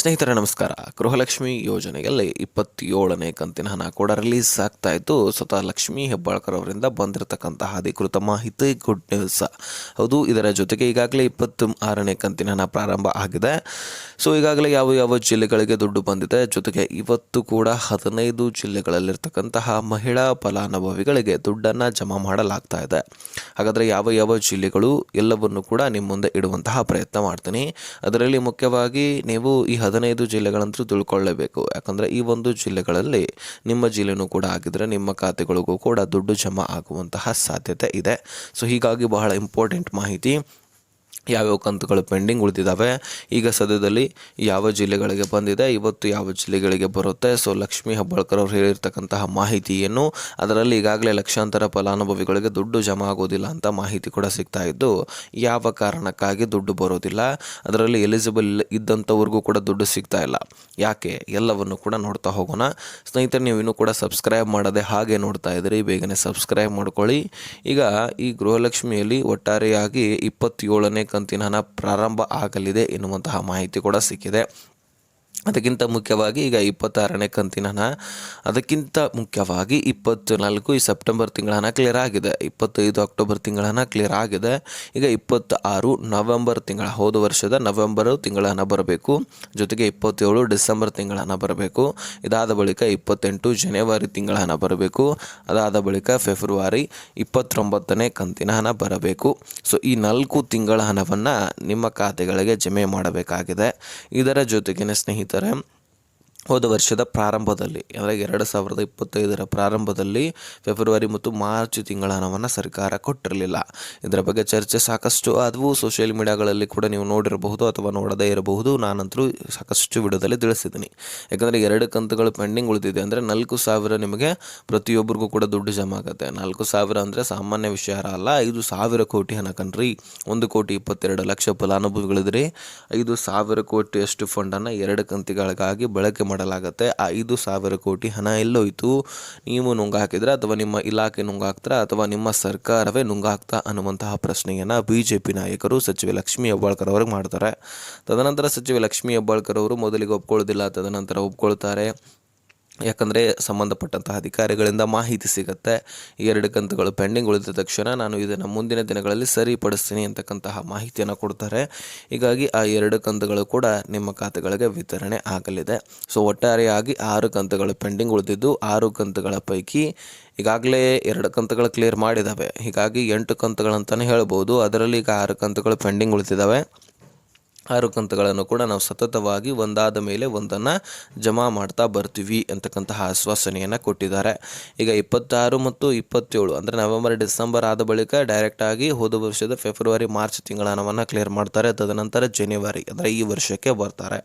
ಸ್ನೇಹಿತರೆ ನಮಸ್ಕಾರ. ಗೃಹಲಕ್ಷ್ಮಿ ಯೋಜನೆಯಲ್ಲಿ 27ನೇ ಕಂತಿನ ಹಣ ಕೂಡ ರಿಲೀಸ್ ಆಗ್ತಾ ಇತ್ತು. ಸ್ವತಃ ಲಕ್ಷ್ಮೀ ಹೆಬ್ಬಾಳ್ಕರ್ ಅವರಿಂದ ಬಂದಿರತಕ್ಕಂತಹ ಅಧಿಕೃತ ಮಾಹಿತಿ, ಗುಡ್ ನ್ಯೂಸ್. ಹೌದು, ಇದರ ಜೊತೆಗೆ ಈಗಾಗಲೇ 26ನೇ ಕಂತಿನ ಹಣ ಪ್ರಾರಂಭ ಆಗಿದೆ. ಸೊ ಈಗಾಗಲೇ ಯಾವ ಯಾವ ಜಿಲ್ಲೆಗಳಿಗೆ ದುಡ್ಡು ಬಂದಿದೆ, ಜೊತೆಗೆ ಇವತ್ತು ಕೂಡ 15 ಜಿಲ್ಲೆಗಳಲ್ಲಿರ್ತಕ್ಕಂತಹ ಮಹಿಳಾ ಫಲಾನುಭವಿಗಳಿಗೆ ದುಡ್ಡನ್ನು ಜಮಾ ಮಾಡಲಾಗ್ತಾ ಇದೆ. ಹಾಗಾದರೆ ಯಾವ ಯಾವ ಜಿಲ್ಲೆಗಳು ಎಲ್ಲವನ್ನು ಕೂಡ ನಿಮ್ಮ ಮುಂದೆ ಇಡುವಂತಹ ಪ್ರಯತ್ನ ಮಾಡ್ತೀನಿ. ಅದರಲ್ಲಿ ಮುಖ್ಯವಾಗಿ ನೀವು ಈ 15 ಜಿಲ್ಲೆಗಳಂತೂ ತಿಳ್ಕೊಳ್ಳೇಬೇಕು. ಯಾಕಂದರೆ ಈ ಒಂದು ಜಿಲ್ಲೆಗಳಲ್ಲಿ ನಿಮ್ಮ ಜಿಲ್ಲೆನೂ ಕೂಡ ಆಗಿದ್ರೆ ನಿಮ್ಮ ಖಾತೆಗಳಿಗೂ ಕೂಡ ದುಡ್ಡು ಜಮಾ ಆಗುವಂತಹ ಸಾಧ್ಯತೆ ಇದೆ. ಸೊ ಹೀಗಾಗಿ ಬಹಳ ಇಂಪಾರ್ಟೆಂಟ್ ಮಾಹಿತಿ. ಯಾವ್ಯಾವ ಕಂತುಗಳು ಪೆಂಡಿಂಗ್ ಉಳಿದಿದ್ದಾವೆ, ಈಗ ಸದ್ಯದಲ್ಲಿ ಯಾವ ಜಿಲ್ಲೆಗಳಿಗೆ ಬಂದಿದೆ, ಇವತ್ತು ಯಾವ ಜಿಲ್ಲೆಗಳಿಗೆ ಬರುತ್ತೆ. ಸೊ ಲಕ್ಷ್ಮೀ ಹೆಬ್ಬಾಳ್ಕರ್ ಅವರು ಹೇಳಿರ್ತಕ್ಕಂತಹ ಮಾಹಿತಿ ಏನು, ಅದರಲ್ಲಿ ಈಗಾಗಲೇ ಲಕ್ಷಾಂತರ ಫಲಾನುಭವಿಗಳಿಗೆ ದುಡ್ಡು ಜಮಾ ಆಗೋದಿಲ್ಲ ಅಂತ ಮಾಹಿತಿ ಕೂಡ ಸಿಗ್ತಾ ಇದ್ದು, ಯಾವ ಕಾರಣಕ್ಕಾಗಿ ದುಡ್ಡು ಬರೋದಿಲ್ಲ, ಅದರಲ್ಲಿ ಎಲಿಜಿಬಲ್ ಇದ್ದಂಥವ್ರಿಗೂ ಕೂಡ ದುಡ್ಡು ಸಿಗ್ತಾ ಇಲ್ಲ, ಯಾಕೆ, ಎಲ್ಲವನ್ನು ಕೂಡ ನೋಡ್ತಾ ಹೋಗೋಣ. ಸ್ನೇಹಿತರೆ, ನೀವು ಇನ್ನೂ ಕೂಡ ಸಬ್ಸ್ಕ್ರೈಬ್ ಮಾಡದೆ ಹಾಗೆ ನೋಡ್ತಾ ಇದ್ದೀರಿ, ಬೇಗನೆ ಸಬ್ಸ್ಕ್ರೈಬ್ ಮಾಡ್ಕೊಳ್ಳಿ. ಈಗ ಈ ಗೃಹಲಕ್ಷ್ಮಿಯಲ್ಲಿ ಒಟ್ಟಾರೆಯಾಗಿ 27ನೇ ಕಂತಿನ ಹಣ ಪ್ರಾರಂಭ ಆಗಲಿದೆ ಎನ್ನುವಂತಹ ಮಾಹಿತಿ ಕೂಡ ಸಿಕ್ಕಿದೆ. ಅದಕ್ಕಿಂತ ಮುಖ್ಯವಾಗಿ ಈಗ 26ನೇ ಕಂತಿನ ಹಣ, ಅದಕ್ಕಿಂತ ಮುಖ್ಯವಾಗಿ 24 ಈ ಸೆಪ್ಟೆಂಬರ್ ತಿಂಗಳ ಹಣ ಕ್ಲಿಯರ್ ಆಗಿದೆ, 25 ಅಕ್ಟೋಬರ್ ತಿಂಗಳ ಹಣ ಕ್ಲಿಯರ್ ಆಗಿದೆ. ಈಗ 26 ನವೆಂಬರ್ ತಿಂಗಳ, ಹೋದ ವರ್ಷದ ನವೆಂಬರ್ ತಿಂಗಳ ಹಣ ಬರಬೇಕು, ಜೊತೆಗೆ 27 ಡಿಸೆಂಬರ್ ತಿಂಗಳ ಹಣ ಬರಬೇಕು. ಇದಾದ ಬಳಿಕ 28 ಜನವರಿ ತಿಂಗಳ ಹಣ ಬರಬೇಕು. ಅದಾದ ಬಳಿಕ ಫೆಬ್ರವರಿ 29ನೇ ಕಂತಿನ ಹಣ ಬರಬೇಕು. ಸೊ ಈ 4 ತಿಂಗಳ ಹಣವನ್ನು ನಿಮ್ಮ ಖಾತೆಗಳಿಗೆ ಜಮೆ ಮಾಡಬೇಕಾಗಿದೆ. ಇದರ ಜೊತೆಗಿನ ಸ್ನೇಹಿತರೆ, ಹೋದ ವರ್ಷದ ಪ್ರಾರಂಭದಲ್ಲಿ ಅಂದರೆ 2025ರ ಪ್ರಾರಂಭದಲ್ಲಿ ಫೆಬ್ರವರಿ ಮತ್ತು ಮಾರ್ಚ್ ತಿಂಗಳ ಹಣವನ್ನು ಸರ್ಕಾರ ಕೊಟ್ಟಿರಲಿಲ್ಲ. ಇದರ ಬಗ್ಗೆ ಚರ್ಚೆ ಸಾಕಷ್ಟು ಆದವು. ಸೋಷಿಯಲ್ ಮೀಡಿಯಾಗಳಲ್ಲಿ ಕೂಡ ನೀವು ನೋಡಿರಬಹುದು ಅಥವಾ ನೋಡದೇ ಇರಬಹುದು. ನಾನಂತರೂ ಸಾಕಷ್ಟು ವಿಡಿಯೋದಲ್ಲಿ ತಿಳಿಸಿದ್ದೀನಿ. ಯಾಕಂದರೆ 2 ಕಂತುಗಳು ಪೆಂಡಿಂಗ್ ಉಳಿದಿದೆ ಅಂದರೆ 4,000 ನಿಮಗೆ ಪ್ರತಿಯೊಬ್ಬರಿಗೂ ಕೂಡ ದುಡ್ಡು ಜಮಾ ಆಗುತ್ತೆ. 4,000 ಅಂದರೆ ಸಾಮಾನ್ಯ ವಿಷಯ ಅಲ್ಲ, 5,000 ಕೋಟಿ ಹಣ ಕಣ್ರಿ. 1,22,00,000 ಫಲಾನುಭವಿಗಳಿದ್ರಿ. 5,000 ಕೋಟಿಯಷ್ಟು ಫಂಡನ್ನು 2 ಕಂತಿಗಳಿಗಾಗಿ ಬಳಕೆ ಮಾಡಲಾಗುತ್ತೆ. ಆ 5,000 ಕೋಟಿ ಹಣ ಎಲ್ಲೋಯ್ತು, ನೀವು ನುಂಗಾಕಿದ್ರೆ ಅಥವಾ ನಿಮ್ಮ ಇಲಾಖೆ ನುಂಗಾಕ್ತಾರ ಅಥವಾ ನಿಮ್ಮ ಸರ್ಕಾರವೇ ನುಂಗಾಕ್ತಾ ಅನ್ನುವಂತಹ ಪ್ರಶ್ನೆಯನ್ನು BJP ನಾಯಕರು ಸಚಿವೆ ಲಕ್ಷ್ಮೀ ಹೆಬ್ಬಾಳ್ಕರ್ ಅವ್ರಿಗೆ ಮಾಡ್ತಾರೆ. ತದನಂತರ ಸಚಿವೆ ಲಕ್ಷ್ಮೀ ಹೆಬ್ಬಾಳ್ಕರ್ ಅವರು ಮೊದಲಿಗೆ ಒಪ್ಕೊಳ್ಳೋದಿಲ್ಲ, ತದನಂತರ ಒಪ್ಕೊಳ್ತಾರೆ. ಯಾಕಂದರೆ ಸಂಬಂಧಪಟ್ಟಂತಹ ಅಧಿಕಾರಿಗಳಿಂದ ಮಾಹಿತಿ ಸಿಗುತ್ತೆ. ಈ 2 ಕಂತುಗಳು ಪೆಂಡಿಂಗ್ ಉಳಿದ ತಕ್ಷಣ ನಾನು ಇದನ್ನು ಮುಂದಿನ ದಿನಗಳಲ್ಲಿ ಸರಿಪಡಿಸ್ತೀನಿ ಅಂತಕ್ಕಂತಹ ಮಾಹಿತಿಯನ್ನು ಕೊಡ್ತಾರೆ. ಹೀಗಾಗಿ ಆ 2 ಕಂತುಗಳು ಕೂಡ ನಿಮ್ಮ ಖಾತೆಗಳಿಗೆ ವಿತರಣೆ ಆಗಲಿದೆ. ಸೊ ಒಟ್ಟಾರೆಯಾಗಿ 6 ಕಂತುಗಳು ಪೆಂಡಿಂಗ್ ಉಳಿದಿದ್ದು, 6 ಕಂತುಗಳ ಪೈಕಿ ಈಗಾಗಲೇ 2 ಕಂತುಗಳು ಕ್ಲಿಯರ್ ಮಾಡಿದ್ದಾವೆ. ಹೀಗಾಗಿ 8 ಕಂತುಗಳಂತಲೇ ಹೇಳ್ಬೋದು. ಅದರಲ್ಲಿ ಈಗ 6 ಕಂತುಗಳು ಪೆಂಡಿಂಗ್ ಉಳಿದಿದ್ದಾವೆ. 6 ಕಂತುಗಳನ್ನು ಕೂಡ ನಾವು ಸತತವಾಗಿ ಒಂದಾದ ಮೇಲೆ ಒಂದನ್ನು ಜಮಾ ಮಾಡ್ತಾ ಬರ್ತೀವಿ ಅಂತಕ್ಕಂತಹ ಆಶ್ವಾಸನೆಯನ್ನು ಕೊಟ್ಟಿದ್ದಾರೆ. ಈಗ 26 ಮತ್ತು 27 ಅಂದರೆ ನವೆಂಬರ್ ಡಿಸೆಂಬರ್ ಆದ ಬಳಿಕ ಡೈರೆಕ್ಟಾಗಿ ಹೋದ ವರ್ಷದ ಫೆಬ್ರವರಿ ಮಾರ್ಚ್ ತಿಂಗಳ ಹಣವನ್ನು ಕ್ಲಿಯರ್ ಮಾಡ್ತಾರೆ. ತದನಂತರ ಜನವರಿ ಅಂದರೆ ಈ ವರ್ಷಕ್ಕೆ ಬರ್ತಾರೆ.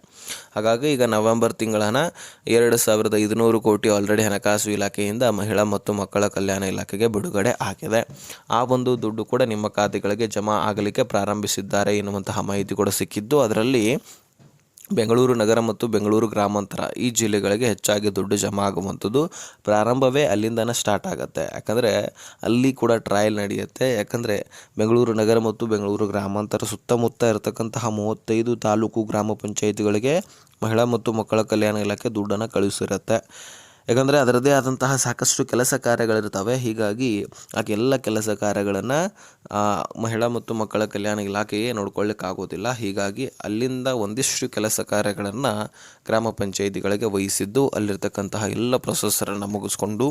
ಹಾಗಾಗಿ ಈಗ ನವೆಂಬರ್ ತಿಂಗಳ ಹಣ 2,500 ಕೋಟಿ ಆಲ್ರೆಡಿ ಹಣಕಾಸು ಇಲಾಖೆಯಿಂದ ಮಹಿಳಾ ಮತ್ತು ಮಕ್ಕಳ ಕಲ್ಯಾಣ ಇಲಾಖೆಗೆ ಬಿಡುಗಡೆ ಆಗಿದೆ. ಆ ಒಂದು ದುಡ್ಡು ಕೂಡ ನಿಮ್ಮ ಖಾತೆಗಳಿಗೆ ಜಮಾ ಆಗಲಿಕ್ಕೆ ಪ್ರಾರಂಭಿಸಿದ್ದಾರೆ ಎನ್ನುವಂತಹ ಮಾಹಿತಿ ಕೂಡ ಸಿಕ್ಕಿದ್ದು, ಅದರಲ್ಲಿ ಬೆಂಗಳೂರು ನಗರ ಮತ್ತು ಬೆಂಗಳೂರು ಗ್ರಾಮಾಂತರ ಈ ಜಿಲ್ಲೆಗಳಿಗೆ ಹೆಚ್ಚಾಗಿ ದುಡ್ಡು ಜಮಾ ಆಗುವಂಥದ್ದು ಪ್ರಾರಂಭವೇ ಅಲ್ಲಿಂದನೇ ಸ್ಟಾರ್ಟ್ ಆಗುತ್ತೆ. ಯಾಕಂದರೆ ಅಲ್ಲಿ ಕೂಡ ಟ್ರಯಲ್ ನಡೆಯುತ್ತೆ. ಯಾಕಂದರೆ ಬೆಂಗಳೂರು ನಗರ ಮತ್ತು ಬೆಂಗಳೂರು ಗ್ರಾಮಾಂತರ ಸುತ್ತಮುತ್ತ ಇರತಕ್ಕಂತಹ 35 ತಾಲೂಕು ಗ್ರಾಮ ಪಂಚಾಯಿತಿಗಳಿಗೆ ಮಹಿಳಾ ಮತ್ತು ಮಕ್ಕಳ ಕಲ್ಯಾಣ ಇಲಾಖೆ ದುಡ್ಡನ್ನು ಕಳುಹಿಸಿರುತ್ತೆ. ಯಾಕಂದರೆ ಅದರದ್ದೇ ಆದಂತಹ ಸಾಕಷ್ಟು ಕೆಲಸ ಕಾರ್ಯಗಳಿರ್ತವೆ. ಹೀಗಾಗಿ ಆ ಎಲ್ಲ ಕೆಲಸ ಕಾರ್ಯಗಳನ್ನು ಮಹಿಳಾ ಮತ್ತು ಮಕ್ಕಳ ಕಲ್ಯಾಣ ಇಲಾಖೆಯೇ ನೋಡ್ಕೊಳ್ಳಿಕ್ಕಾಗೋದಿಲ್ಲ. ಹೀಗಾಗಿ ಅಲ್ಲಿಂದ ಒಂದಿಷ್ಟು ಕೆಲಸ ಕಾರ್ಯಗಳನ್ನು ಗ್ರಾಮ ಪಂಚಾಯಿತಿಗಳಿಗೆ ವಹಿಸಿದ್ದು, ಅಲ್ಲಿರ್ತಕ್ಕಂತಹ ಎಲ್ಲ ಪ್ರೊಸೆಸರನ್ನು ಮುಗಿಸ್ಕೊಂಡು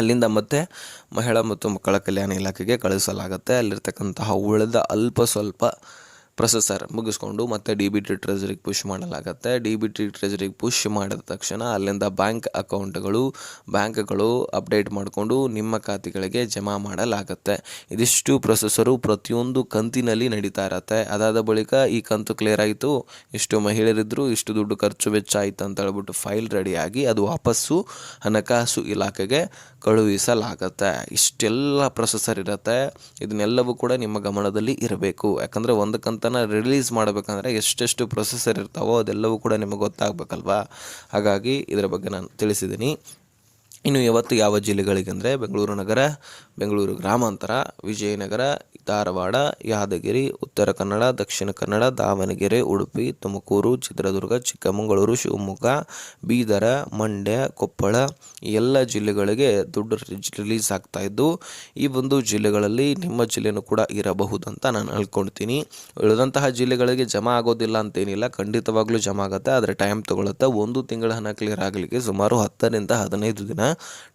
ಅಲ್ಲಿಂದ ಮತ್ತೆ ಮಹಿಳಾ ಮತ್ತು ಮಕ್ಕಳ ಕಲ್ಯಾಣ ಇಲಾಖೆಗೆ ಕಳಿಸಲಾಗುತ್ತೆ. ಅಲ್ಲಿರ್ತಕ್ಕಂತಹ ಉಳಿದ ಅಲ್ಪ ಸ್ವಲ್ಪ ಪ್ರೊಸೆಸರ್ ಮುಗಿಸ್ಕೊಂಡು ಮತ್ತೆ DBT ಟ್ರೆಜರಿಗೆ ಪುಷ್ ಮಾಡಲಾಗುತ್ತೆ. DBT ಟ್ರೆಜರಿಗೆ ಪುಷ್ ಮಾಡಿದ ತಕ್ಷಣ ಅಲ್ಲಿಂದ ಬ್ಯಾಂಕ್ಗಳು ಅಪ್ಡೇಟ್ ಮಾಡಿಕೊಂಡು ನಿಮ್ಮ ಖಾತೆಗಳಿಗೆ ಜಮಾ ಮಾಡಲಾಗುತ್ತೆ. ಇದಿಷ್ಟು ಪ್ರೊಸೆಸರು ಪ್ರತಿಯೊಂದು ಕಂತಿನಲ್ಲಿ ನಡೀತಾ ಇರತ್ತೆ. ಅದಾದ ಬಳಿಕ ಈ ಕಂತು ಕ್ಲಿಯರ್ ಆಯಿತು, ಇಷ್ಟು ಮಹಿಳೆಯರಿದ್ದರು, ಇಷ್ಟು ದುಡ್ಡು ಖರ್ಚು ವೆಚ್ಚ ಆಯಿತು ಅಂತ ಹೇಳ್ಬಿಟ್ಟು ಫೈಲ್ ರೆಡಿಯಾಗಿ ಅದು ವಾಪಸ್ಸು ಹಣಕಾಸು ಇಲಾಖೆಗೆ ಕಳುಹಿಸಲಾಗುತ್ತೆ. ಇಷ್ಟೆಲ್ಲ ಪ್ರೊಸೆಸರ್ ಇರುತ್ತೆ. ಇದನ್ನೆಲ್ಲವೂ ಕೂಡ ನಿಮ್ಮ ಗಮನದಲ್ಲಿ ಇರಬೇಕು. ಯಾಕಂದರೆ ಒಂದು ಕಂತನ್ನು ರಿಲೀಸ್ ಮಾಡಬೇಕಂದ್ರೆ ಎಷ್ಟೆಷ್ಟು ಪ್ರೊಸೆಸರ್ ಇರ್ತಾವೋ ಅದೆಲ್ಲವೂ ಕೂಡ ನಿಮಗೆ ಗೊತ್ತಾಗಬೇಕಲ್ವಾ. ಹಾಗಾಗಿ ಇದರ ಬಗ್ಗೆ ನಾನು ತಿಳಿಸಿದ್ದೀನಿ. ಇನ್ನು ಯಾವತ್ತು ಯಾವ ಜಿಲ್ಲೆಗಳಿಗೆ ಅಂದರೆ ಬೆಂಗಳೂರು ನಗರ, ಬೆಂಗಳೂರು ಗ್ರಾಮಾಂತರ, ವಿಜಯನಗರ, ಧಾರವಾಡ, ಯಾದಗಿರಿ, ಉತ್ತರ ಕನ್ನಡ, ದಕ್ಷಿಣ ಕನ್ನಡ, ದಾವಣಗೆರೆ, ಉಡುಪಿ, ತುಮಕೂರು, ಚಿತ್ರದುರ್ಗ, ಚಿಕ್ಕಮಗಳೂರು, ಶಿವಮೊಗ್ಗ, ಬೀದರ, ಮಂಡ್ಯ, ಕೊಪ್ಪಳ ಈ ಎಲ್ಲ ಜಿಲ್ಲೆಗಳಿಗೆ ದುಡ್ಡು ರಿಲೀಸ್ ಆಗ್ತಾ ಇದ್ದು, ಈ ಒಂದು ಜಿಲ್ಲೆಗಳಲ್ಲಿ ನಿಮ್ಮ ಜಿಲ್ಲೆನೂ ಕೂಡ ಇರಬಹುದಂತ ನಾನು ಅನ್ಕೊಳ್ತೀನಿ. ಉಳಿದಂತಹ ಜಿಲ್ಲೆಗಳಿಗೆ ಜಮಾ ಆಗೋದಿಲ್ಲ ಅಂತೇನಿಲ್ಲ, ಖಂಡಿತವಾಗ್ಲೂ ಜಮಾ ಆಗುತ್ತೆ, ಆದರೆ ಟೈಮ್ ತಗೊಳುತ್ತೆ. 1 ತಿಂಗಳ ಹಣ ಕ್ಲಿಯರ್ ಆಗಲಿಕ್ಕೆ ಸುಮಾರು 10 ರಿಂದ 15 ದಿನ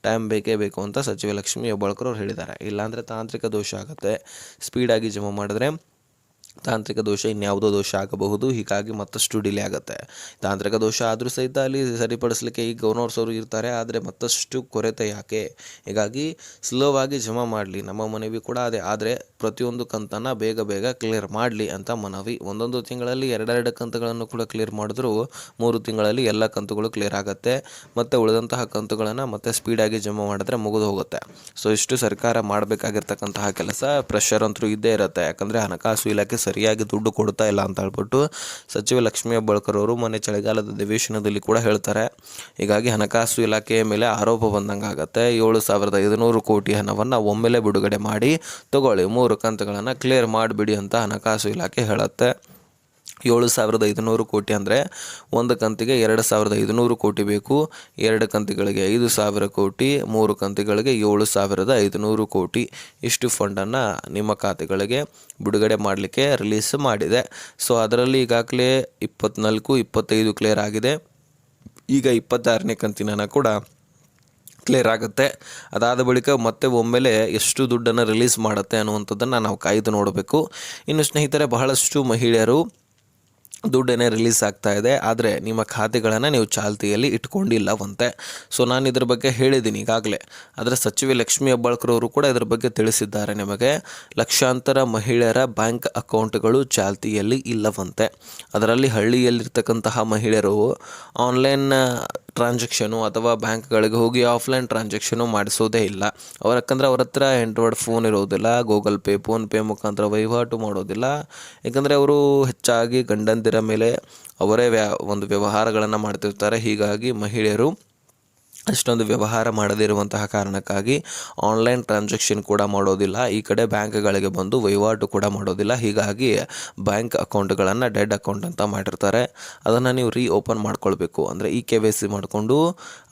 ಟೈಮ್ ಬೇಕೇ ಬೇಕು ಅಂತ ಸಚಿವ ಲಕ್ಷ್ಮೀ ಹೆಬ್ಬಾಳ್ಕರ್ ಅವರು ಹೇಳಿದ್ದಾರೆ. ಇಲ್ಲಾಂದರೆ ತಾಂತ್ರಿಕ ದೋಷ ಆಗುತ್ತೆ. ಸ್ಪೀಡಾಗಿ ಜಮಾ ಮಾಡಿದ್ರೆ ತಾಂತ್ರಿಕ ದೋಷ ಇನ್ಯಾವುದೋ ದೋಷ ಆಗಬಹುದು, ಹೀಗಾಗಿ ಮತ್ತಷ್ಟು ಡಿಲೇ ಆಗುತ್ತೆ. ತಾಂತ್ರಿಕ ದೋಷ ಆದರೂ ಸಹಿತ ಅಲ್ಲಿ ಸರಿಪಡಿಸಲಿಕ್ಕೆ ಈ ಗವರ್ನರ್ಸ್ ಅವರು ಇರ್ತಾರೆ, ಆದರೆ ಮತ್ತಷ್ಟು ಕೊರತೆ ಯಾಕೆ? ಹೀಗಾಗಿ ಸ್ಲೋವಾಗಿ ಜಮಾ ಮಾಡಲಿ, ನಮ್ಮ ಮನವಿ ಕೂಡ ಅದೇ. ಆದರೆ ಪ್ರತಿಯೊಂದು ಕಂತನ್ನು ಬೇಗ ಕ್ಲಿಯರ್ ಮಾಡಲಿ ಅಂತ ಮನವಿ. ಒಂದೊಂದು ತಿಂಗಳಲ್ಲಿ 2 ಕಂತುಗಳನ್ನು ಕೂಡ ಕ್ಲಿಯರ್ ಮಾಡಿದ್ರು 3 ತಿಂಗಳಲ್ಲಿ ಎಲ್ಲ ಕಂತುಗಳು ಕ್ಲಿಯರ್ ಆಗುತ್ತೆ. ಮತ್ತು ಉಳಿದಂತಹ ಕಂತುಗಳನ್ನು ಮತ್ತೆ ಸ್ಪೀಡಾಗಿ ಜಮಾ ಮಾಡಿದ್ರೆ ಮುಗಿದು ಹೋಗುತ್ತೆ. ಸೊ ಇಷ್ಟು ಸರ್ಕಾರ ಮಾಡಬೇಕಾಗಿರ್ತಕ್ಕಂತಹ ಕೆಲಸ. ಪ್ರೆಷರ್ ಅಂತೂ ಇದ್ದೇ ಇರುತ್ತೆ, ಯಾಕಂದರೆ ಹಣಕಾಸು ಇಲಾಖೆ ಸರಿಯಾಗಿ ದುಡ್ಡು ಕೊಡ್ತಾ ಇಲ್ಲ ಅಂತ ಹೇಳ್ಬಿಟ್ಟು ಸಚಿವ ಲಕ್ಷ್ಮೀ ಹೆಬ್ಬಾಳ್ಕರ್ ಅವರು ಮೊನ್ನೆ ಚಳಿಗಾಲದ ಅಧಿವೇಶನದಲ್ಲಿ ಕೂಡ ಹೇಳ್ತಾರೆ. ಹೀಗಾಗಿ ಹಣಕಾಸು ಇಲಾಖೆಯ ಮೇಲೆ ಆರೋಪ ಬಂದಂಗೆ ಆಗುತ್ತೆ. 7,500 ಕೋಟಿ ಹಣವನ್ನು ಒಮ್ಮೆಲೆ ಬಿಡುಗಡೆ ಮಾಡಿ ತಗೊಳ್ಳಿ, 3 ಕಂತುಗಳನ್ನು ಕ್ಲಿಯರ್ ಮಾಡಿಬಿಡಿ ಅಂತ ಹಣಕಾಸು ಇಲಾಖೆ ಹೇಳುತ್ತೆ. 7,500 ಕೋಟಿ ಅಂದರೆ ಒಂದು ಕಂತಿಗೆ 2,500 ಕೋಟಿ ಬೇಕು, 2 ಕಂತಿಗಳಿಗೆ 5,000 ಕೋಟಿ, 3 ಕಂತಿಗಳಿಗೆ 7,500 ಕೋಟಿ. ಇಷ್ಟು ಫಂಡನ್ನು ನಿಮ್ಮ ಖಾತೆಗಳಿಗೆ ಬಿಡುಗಡೆ ಮಾಡಲಿಕ್ಕೆ ರಿಲೀಸ್ ಮಾಡಿದೆ. ಸೊ ಅದರಲ್ಲಿ ಈಗಾಗಲೇ 24, 25 ಕ್ಲಿಯರ್ ಆಗಿದೆ. ಈಗ 26ನೇ ಕಂತಿನ ಹಣ ಕೂಡ ಕ್ಲಿಯರ್ ಆಗುತ್ತೆ. ಅದಾದ ಬಳಿಕ ಮತ್ತೆ ಒಮ್ಮೆಲೆ ಎಷ್ಟು ದುಡ್ಡನ್ನು ರಿಲೀಸ್ ಮಾಡುತ್ತೆ ಅನ್ನುವಂಥದ್ದನ್ನು ನಾವು ಕಾಯ್ದು ನೋಡಬೇಕು. ಇನ್ನು ಸ್ನೇಹಿತರೆ, ಬಹಳಷ್ಟು ಮಹಿಳೆಯರು ದುಡ್ಡನ್ನೇ ರಿಲೀಸ್ ಆಗ್ತಾ ಇದೆ, ಆದರೆ ನಿಮ್ಮ ಖಾತೆಗಳನ್ನು ನೀವು ಚಾಲ್ತಿಯಲ್ಲಿ ಇಟ್ಕೊಂಡಿಲ್ಲವಂತೆ. ಸೊ ನಾನು ಇದ್ರ ಬಗ್ಗೆ ಹೇಳಿದ್ದೀನಿ ಈಗಾಗಲೇ, ಆದರೆ ಸಚಿವೆ ಲಕ್ಷ್ಮೀ ಹೆಬ್ಬಾಳ್ಕರ್ ಅವರು ಕೂಡ ಇದ್ರ ಬಗ್ಗೆ ತಿಳಿಸಿದ್ದಾರೆ. ನಿಮಗೆ ಲಕ್ಷಾಂತರ ಮಹಿಳೆಯರ ಬ್ಯಾಂಕ್ ಅಕೌಂಟ್ಗಳು ಚಾಲ್ತಿಯಲ್ಲಿ ಇಲ್ಲವಂತೆ. ಅದರಲ್ಲಿ ಹಳ್ಳಿಯಲ್ಲಿರ್ತಕ್ಕಂತಹ ಮಹಿಳೆಯರು ಆನ್ಲೈನ್ ಟ್ರಾನ್ಸಾಕ್ಷನು ಅಥವಾ ಬ್ಯಾಂಕ್ಗಳಿಗೆ ಹೋಗಿ ಆಫ್ಲೈನ್ ಟ್ರಾನ್ಸಾಕ್ಷನು ಮಾಡಿಸೋದೇ ಇಲ್ಲ. ಯಾಕಂದರೆ ಅವ್ರ ಹತ್ರ ಆ್ಯಂಡ್ರಾಯ್ಡ್ ಫೋನ್ ಇರೋದಿಲ್ಲ, ಗೂಗಲ್ ಪೇ, ಫೋನ್ಪೇ ಮುಖಾಂತರ ವಹಿವಾಟು ಮಾಡೋದಿಲ್ಲ. ಯಾಕಂದರೆ ಅವರು ಹೆಚ್ಚಾಗಿ ಗಂಡಂದಿರ ಮೇಲೆ ಅವರೇ ಒಂದು ವ್ಯವಹಾರಗಳನ್ನು ಮಾಡ್ತಿರ್ತಾರೆ. ಹೀಗಾಗಿ ಮಹಿಳೆಯರು ಅಷ್ಟೊಂದು ವ್ಯವಹಾರ ಮಾಡದಿರುವಂತಹ ಕಾರಣಕ್ಕಾಗಿ ಆನ್ಲೈನ್ ಟ್ರಾನ್ಸಾಕ್ಷನ್ ಕೂಡ ಮಾಡೋದಿಲ್ಲ, ಈ ಕಡೆ ಬ್ಯಾಂಕ್ಗಳಿಗೆ ಬಂದು ವಹಿವಾಟು ಕೂಡ ಮಾಡೋದಿಲ್ಲ. ಹೀಗಾಗಿ ಬ್ಯಾಂಕ್ ಅಕೌಂಟ್ಗಳನ್ನು ಡೆಡ್ ಅಕೌಂಟ್ ಅಂತ ಮಾಡಿರ್ತಾರೆ. ಅದನ್ನು ನೀವು ಓಪನ್ ಮಾಡ್ಕೊಳ್ಬೇಕು. ಅಂದರೆ KYC ಮಾಡಿಕೊಂಡು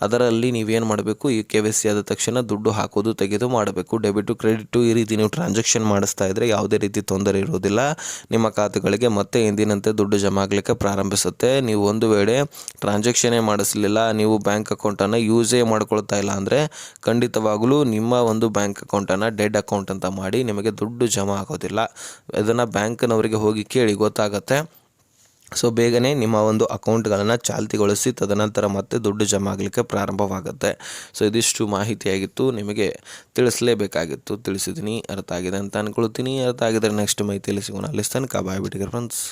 ಅದರಲ್ಲಿ ನೀವೇನು ಮಾಡಬೇಕು, KYC ಆದ ತಕ್ಷಣ ದುಡ್ಡು ಹಾಕೋದು ತೆಗೆದು ಮಾಡಬೇಕು. ಡೆಬಿಟು ಕ್ರೆಡಿಟು ಈ ರೀತಿ ನೀವು ಟ್ರಾನ್ಸಾಕ್ಷನ್ ಮಾಡಿಸ್ತಾ ಇದ್ದರೆ ಯಾವುದೇ ರೀತಿ ತೊಂದರೆ ಇರೋದಿಲ್ಲ. ನಿಮ್ಮ ಖಾತೆಗಳಿಗೆ ಮತ್ತೆ ಎಂದಿನಂತೆ ದುಡ್ಡು ಜಮಾ ಆಗಲಿಕ್ಕೆ ಪ್ರಾರಂಭಿಸುತ್ತೆ. ನೀವು ಒಂದು ವೇಳೆ ಟ್ರಾನ್ಸಾಕ್ಷನ್ನೇ ಮಾಡಿಸಲಿಲ್ಲ, ನೀವು ಬ್ಯಾಂಕ್ ಅಕೌಂಟನ್ನು ಯೂಸೇ ಮಾಡ್ಕೊಳ್ತಾ ಇಲ್ಲ ಅಂದರೆ ಖಂಡಿತವಾಗಲೂ ನಿಮ್ಮ ಒಂದು ಬ್ಯಾಂಕ್ ಅಕೌಂಟನ್ನು ಡೆಡ್ ಅಕೌಂಟ್ ಅಂತ ಮಾಡಿ ನಿಮಗೆ ದುಡ್ಡು ಜಮಾ ಆಗೋದಿಲ್ಲ. ಇದನ್ನು ಬ್ಯಾಂಕ್ನವರಿಗೆ ಹೋಗಿ ಕೇಳಿ ಗೊತ್ತಾಗತ್ತೆ. ಸೊ ಬೇಗನೆ ನಿಮ್ಮ ಒಂದು ಅಕೌಂಟ್ಗಳನ್ನು ಚಾಲ್ತಿಗೊಳಿಸಿ ತದನಂತರ ಮತ್ತೆ ದುಡ್ಡು ಜಮಾ ಆಗಲಿಕ್ಕೆ ಪ್ರಾರಂಭವಾಗುತ್ತೆ. ಸೊ ಇದಿಷ್ಟು ಮಾಹಿತಿಯಾಗಿತ್ತು, ನಿಮಗೆ ತಿಳಿಸಲೇಬೇಕಾಗಿತ್ತು, ತಿಳಿಸಿದ್ದೀನಿ. ಅರ್ಥ ಆಗಿದೆ ಅಂತ ಅಂದ್ಕೊಳ್ತೀನಿ. ಅರ್ಥ ಆಗಿದ್ರೆ ನೆಕ್ಸ್ಟ್ ಮಾಹಿತಿಯಲ್ಲಿ ಸಿಗೋಣ. ಅಲ್ಲಿ ತನಕ ಬಾಯ್ ಬಿಟ್ಟಿಗೆ ಫ್ರೆಂಡ್ಸ್.